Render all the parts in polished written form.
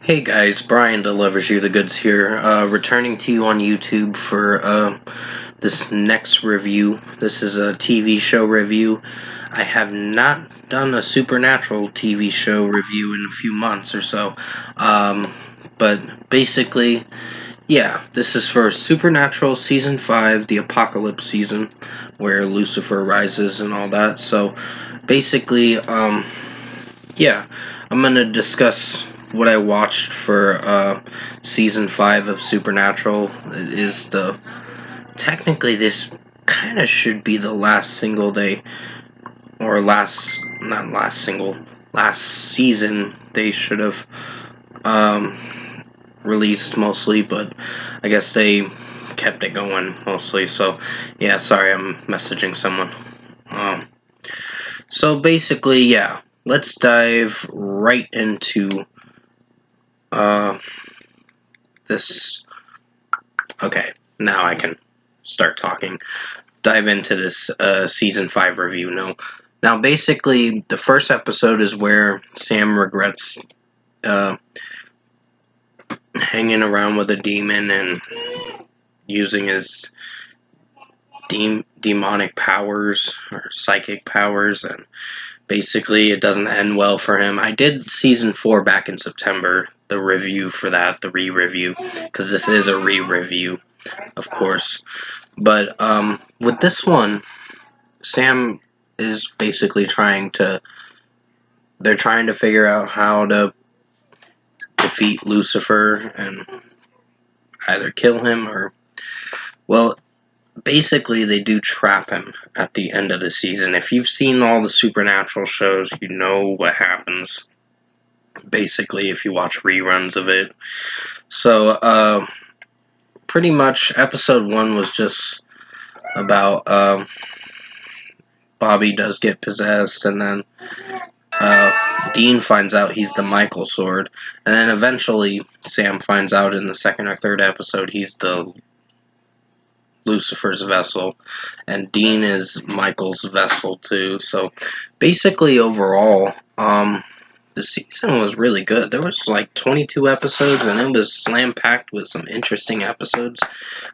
Hey guys, Brian delivers you the goods here. Returning to you on YouTube for this next review. This is a TV show review. I have not done a Supernatural TV show review in a few months or so. But basically, yeah, this is for Supernatural Season 5, the Apocalypse season, where Lucifer rises and all that. So basically, yeah, I'm going to discuss what I watched for season 5 of Supernatural. It is technically this kind of should be the last single they or not last single last season they should have released mostly, but I guess they kept it going mostly. So yeah, sorry, I'm messaging someone. So basically, yeah, let's dive right into this. Okay, now I can start talking. Dive into this season 5 review. Now basically, the first episode is where Sam regrets hanging around with a demon and using his demonic powers or psychic powers, and basically it doesn't end well for him. I did season 4 back in September, the review for that, the re-review, because this is a re-review, of course. But with this one, Sam is basically they're trying to figure out how to defeat Lucifer and either kill him or, well, basically they do trap him at the end of the season. If you've seen all the Supernatural shows, you know what happens, basically, if you watch reruns of it. So, pretty much episode 1 was just about Bobby does get possessed, and then Dean finds out he's the Michael sword, and then eventually Sam finds out in the second or third episode he's the Lucifer's vessel, and Dean is Michael's vessel too. So basically, overall, the season was really good. There was like 22 episodes, and it was slam packed with some interesting episodes.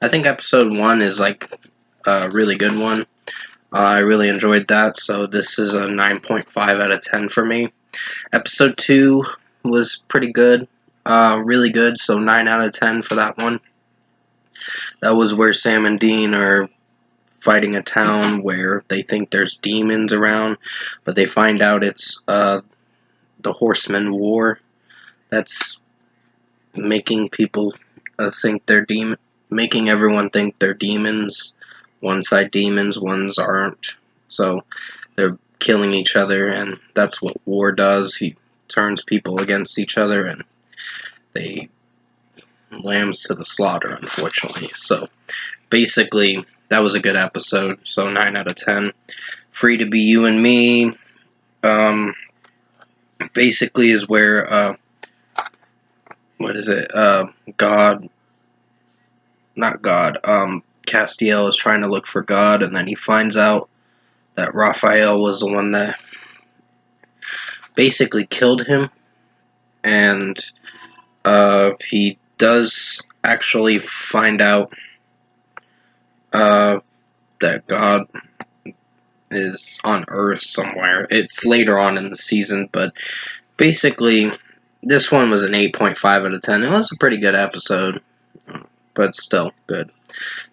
I think episode 1 is like a really good one. I really enjoyed that, so this is a 9.5 out of 10 for me. Episode 2 was pretty good, really good, so 9 out of 10 for that one. That was where Sam and Dean are fighting a town where they think there's demons around, but they find out it's the Horseman War that's making people think they're making everyone think they're demons. One side demons, ones aren't. So they're killing each other, and that's what war does. He turns people against each other, and they lambs to the slaughter, unfortunately. So basically, that was a good episode. So 9 out of 10. Free to Be You and Me. Basically is where what is it? God, not God. Castiel is trying to look for God, and then he finds out that Raphael was the one that basically killed him, and he does actually find out that God is on Earth somewhere. It's later on in the season, but basically, this one was an 8.5 out of 10. It was a pretty good episode, but still good.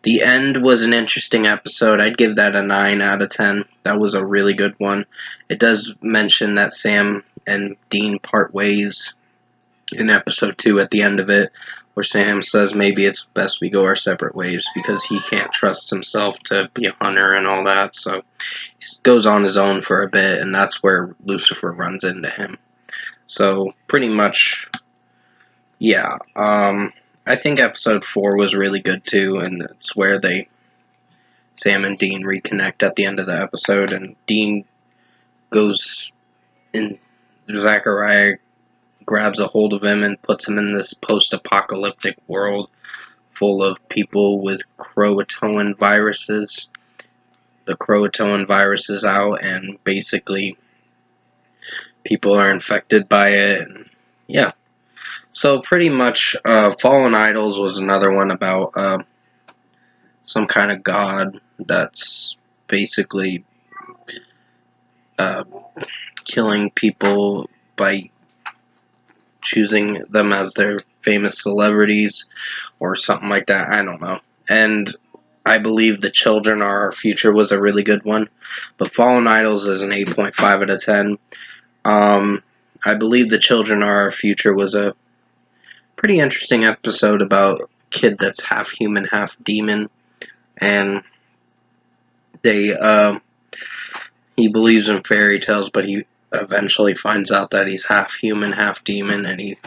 The end was an interesting episode. I'd give that a 9 out of 10. That was a really good one. It does mention that Sam and Dean part ways in episode 2 at the end of it, where Sam says maybe it's best we go our separate ways because he can't trust himself to be a hunter and all that. So he goes on his own for a bit, and that's where Lucifer runs into him. So pretty much, yeah. I think episode 4 was really good too, and it's where Sam and Dean reconnect at the end of the episode, and Dean goes in. Zachariah grabs a hold of him and puts him in this post-apocalyptic world full of people with Croatoan viruses. The Croatoan virus is out, and basically people are infected by it, and yeah. So pretty much, Fallen Idols was another one about some kind of god that's basically uh, killing people by choosing them as their famous celebrities or something like that. I don't know. And I believe The Children Are Our Future was a really good one. But Fallen Idols is an 8.5 out of 10. I believe The Children Are Our Future was a pretty interesting episode about a kid that's half human, half demon. And they, he believes in fairy tales, but he eventually finds out that he's half human, half demon, and he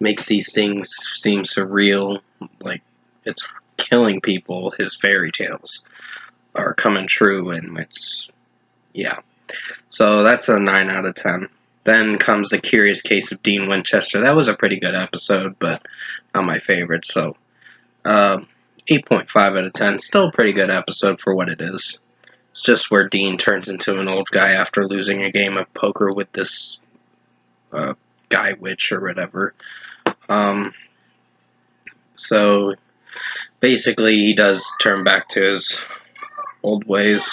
makes these things seem surreal, like it's killing people. His fairy tales are coming true, and it's, yeah. So that's a 9 out of 10. Then comes The Curious Case of Dean Winchester. That was a pretty good episode, but not my favorite. So, 8.5 out of 10. Still a pretty good episode for what it is. It's just where Dean turns into an old guy after losing a game of poker with this guy witch or whatever. So basically, he does turn back to his old ways.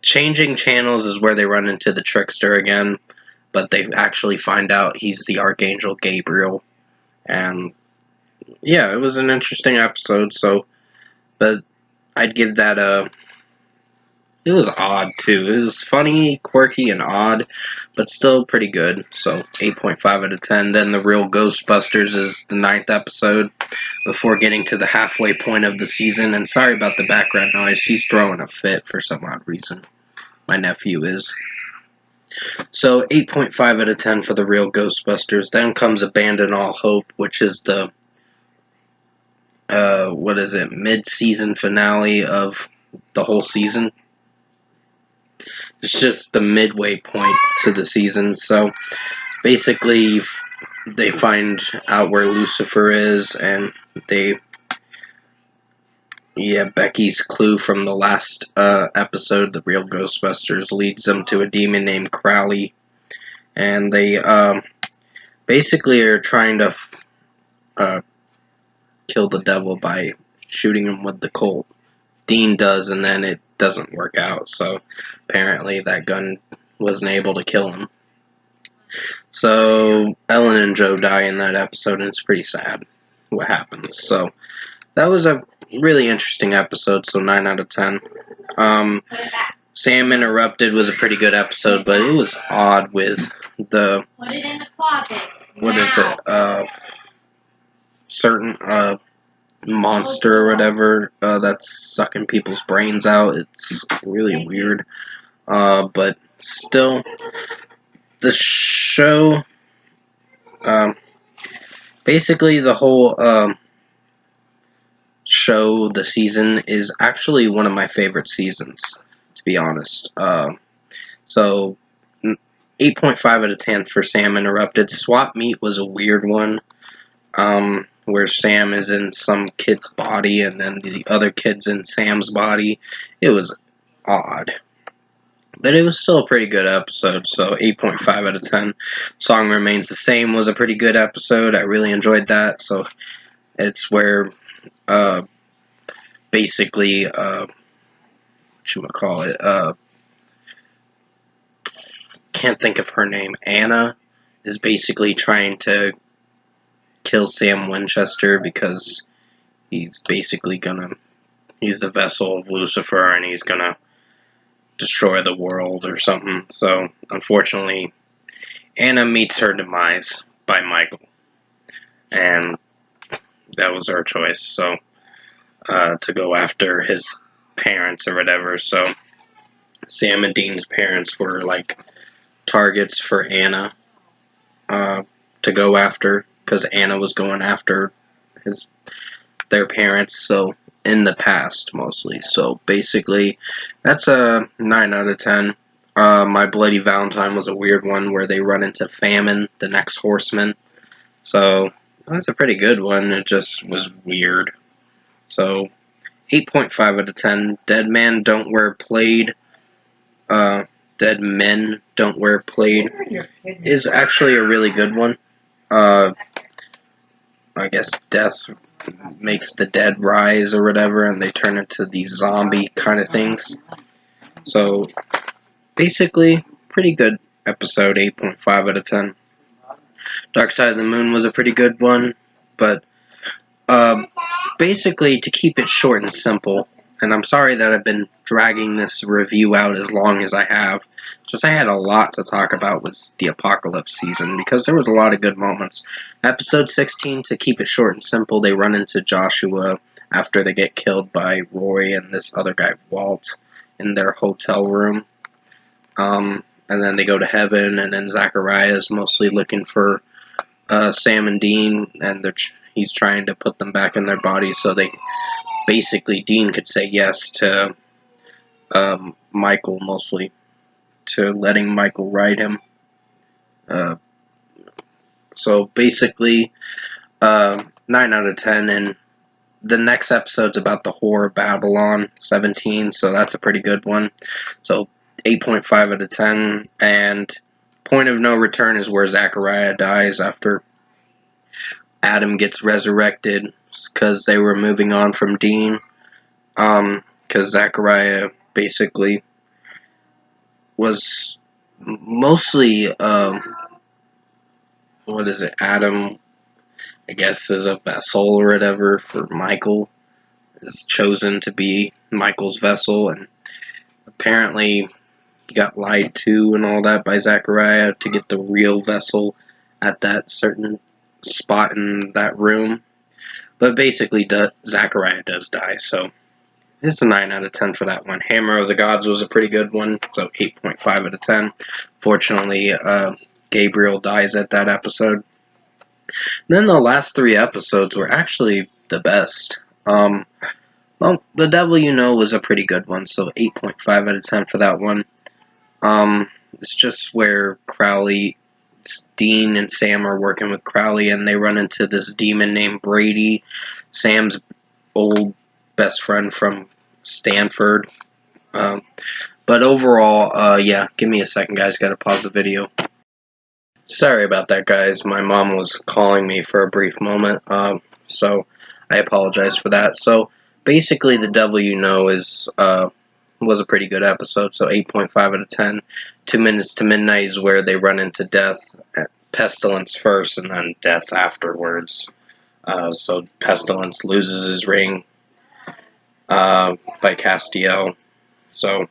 Changing channels is where they run into the trickster again, but they actually find out he's the Archangel Gabriel. And yeah, it was an interesting episode. So, but I'd give that a. It was odd too. It was funny, quirky, and odd, but still pretty good. So 8.5 out of 10. Then The Real Ghostbusters is the 9th episode before getting to the halfway point of the season. And sorry about the background noise. He's throwing a fit for some odd reason. My nephew is. So 8.5 out of 10 for The Real Ghostbusters. Then comes Abandon All Hope, which is the mid-season finale of the whole season. It's just the midway point to the season. So basically, they find out where Lucifer is, and Becky's clue from the last episode, The Real Ghostbusters, leads them to a demon named Crowley, and they basically are trying to kill the devil by shooting him with the Colt. Dean does, and then it doesn't work out, so apparently that gun wasn't able to kill him. So Ellen and Joe die in that episode, and it's pretty sad what happens. So that was a really interesting episode, so 9 out of 10. Sam Interrupted was a pretty good episode, but it was odd with the... Put it in the closet. What is it? Certain monster or whatever that's sucking people's brains out. It's really weird. But still, the show... basically, the whole show, the season, is actually one of my favorite seasons, to be honest. So 8.5 out of 10 for Sam Interrupted. Swap Meet was a weird one, where Sam is in some kid's body and then the other kid's in Sam's body. It was odd. But it was still a pretty good episode, so 8.5 out of 10. Song Remains the Same was a pretty good episode. I really enjoyed that. So it's where basically, can't think of her name. Anna is basically trying to kill Sam Winchester because he's basically he's the vessel of Lucifer and he's gonna destroy the world or something. So, unfortunately, Anna meets her demise by Michael. And that was her choice, so, to go after his parents or whatever. So, Sam and Dean's parents were, like, targets for Anna to go after, because Anna was going after their parents, so in the past mostly. So basically, that's a 9 out of 10. My Bloody Valentine was a weird one where they run into Famine, the next horseman. So that's a pretty good one. It just was weird. So 8.5 out of 10. Dead Men Don't Wear Plaid is actually a really good one. I guess death makes the dead rise or whatever, and they turn into these zombie kind of things. So basically, pretty good episode, 8.5 out of 10. Dark Side of the Moon was a pretty good one, but basically, to keep it short and simple, and I'm sorry that I've been dragging this review out as long as I have, just I had a lot to talk about with the Apocalypse season, because there was a lot of good moments. Episode 16, to keep it short and simple, they run into Joshua after they get killed by Roy and this other guy, Walt, in their hotel room. And then they go to heaven, and then Zachariah is mostly looking for Sam and Dean, and he's trying to put them back in their bodies so they basically Dean could say yes to Michael, mostly to letting Michael ride him. So basically, 9 out of 10, and the next episode's about the Whore of Babylon, 17, so that's a pretty good one. So 8.5 out of 10, and Point of No Return is where Zachariah dies after Adam gets resurrected, because they were moving on from Dean, because Zachariah basically was mostly, what is it, Adam, I guess, is a vessel or whatever for Michael, is chosen to be Michael's vessel, and apparently he got lied to and all that by Zachariah to get the real vessel at that certain spot in that room. But basically, Zachariah does die, so it's a 9 out of 10 for that one. Hammer of the Gods was a pretty good one, so 8.5 out of 10. Fortunately, Gabriel dies at that episode. Then the last 3 episodes were actually the best. Well, The Devil You Know was a pretty good one, so 8.5 out of 10 for that one. It's just where Crowley, Dean and Sam are working with Crowley, and they run into this demon named Brady, Sam's old best friend from Stanford. But overall, yeah, give me a second, guys. Gotta pause the video. Sorry about that, guys. My mom was calling me for a brief moment, so I apologize for that. So basically, The Devil You Know was a pretty good episode, so 8.5 out of 10. 2 Minutes to Midnight is where they run into death, Pestilence first, and then death afterwards. So Pestilence loses his ring by Castiel. So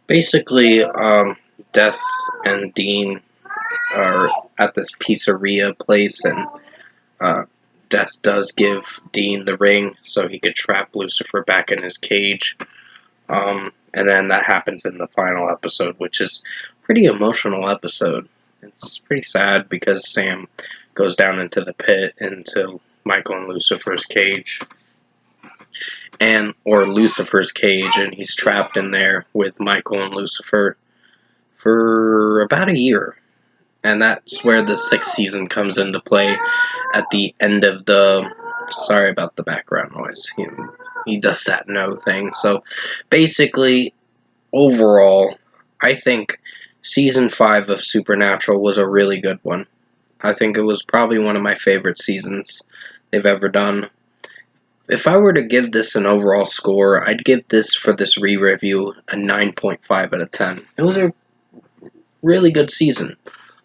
basically, Death and Dean are at this pizzeria place, and Death does give Dean the ring so he could trap Lucifer back in his cage. And then that happens in the final episode, which is a pretty emotional episode. It's pretty sad because Sam goes down into the pit, into Michael and Lucifer's cage. Or Lucifer's cage, and he's trapped in there with Michael and Lucifer for about a year. And that's where the 6th season comes into play at the end of the... Sorry about the background noise. He does that no thing. So basically, overall, I think Season 5 of Supernatural was a really good one. I think it was probably one of my favorite seasons they've ever done. If I were to give this an overall score, I'd give this, for this re-review, a 9.5 out of 10. It was a really good season.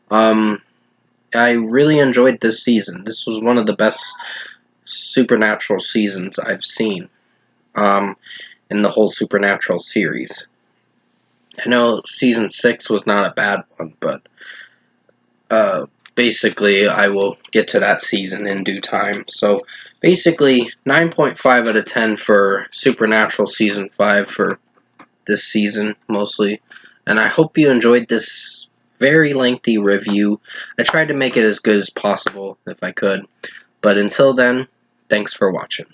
I really enjoyed this season. This was one of the best Supernatural seasons I've seen in the whole Supernatural series. I know Season 6 was not a bad one, but basically I will get to that season in due time. So basically 9.5 out of 10 for Supernatural Season 5 for this season, mostly. And I hope you enjoyed this very lengthy review. I tried to make it as good as possible if I could. But until then, thanks for watching.